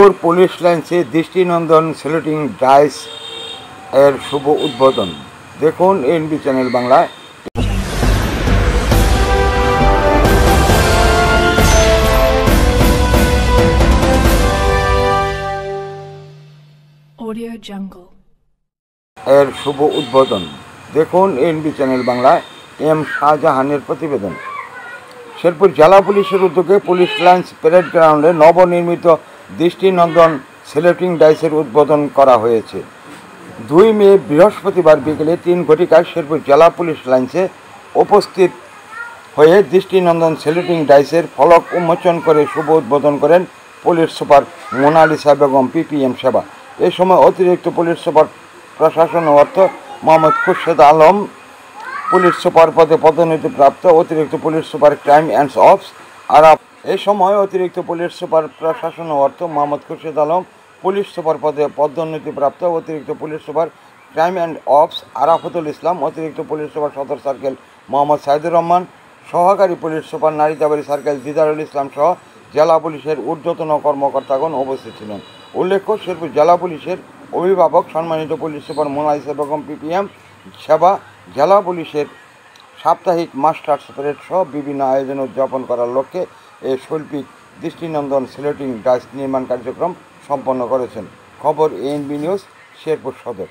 Police লাইন্সে দৃষ্টিনন্দন সেলুটিং dice এর শুভ উদ্বোধন। দেখুন এনবি চ্যানেল বাংলায়। এর শুভ উদ্বোধন। দেখুন এনবি চ্যানেল বাংলায়। এম শাহজাহানের প্রতিবেদন। শেরপুর জেলা পুলিশের উদ্যোগে পুলিশ লাইন্স প্যারেড গ্রাউন্ডে নবনির্মিত দৃষ্টিনন্দন সেলুটিং ডাইসের উদ্বোধন করা হয়েছে। 2 মে বৃহস্পতিবার বিকেলে 3 ঘটিকায় শেরপুর জেলা পুলিশ লাইন্সে উপস্থিত হয়ে দৃষ্টিনন্দন সেলুটিং ডাইসের ফলক উন্মোচন করে শুভ উদ্বোধন করেন police super Monalisa Begum PPM সেবা। এ সময় অতিরিক্ত পুলিশ সুপার প্রশাসন অর্থ মোহাম্মদ খুরশেদ আলম, পুলিশ সুপার পদে পদোন্নতিপ্রাপ্ত অতিরিক্ত police super crime and ops Araf. এই সময় অতিরিক্ত পুলিশ সুপার প্রশাসন অর্থ মোহাম্মদ খুরশেদ আলম, পুলিশ সুপার পদে পদোন্নতিপ্রাপ্ত অতিরিক্ত police super crime and ops Arafatul Islam, অতিরিক্ত পুলিশ সুপার সদর সার্কেল মোহাম্মদ সাইদুর রহমান, সহকারী police super Naridabari circle Didarul Islam সহ জেলা পুলিশের ঊর্ধ্বতন কর্মকর্তাগণ উপস্থিত ছিলেন। উল্লেখ্য, শেরপুর জেলা পুলিশের অভিভাবক সম্মানিত police super Monalisa Begum PPM সেবা জেলা পুলিশের সাপ্তাহিক মাস্টার্স প্যারেড সহ বিভিন্ন আয়োজন উদযাপন করার লক্ষ্যে এই শৈল্পিক দৃষ্টিনন্দন সেলুটিং ডাইস নির্মাণ কার্যক্রম সম্পন্ন করেছেন। খবর এএনবি নিউজ, শেরপুর সদর।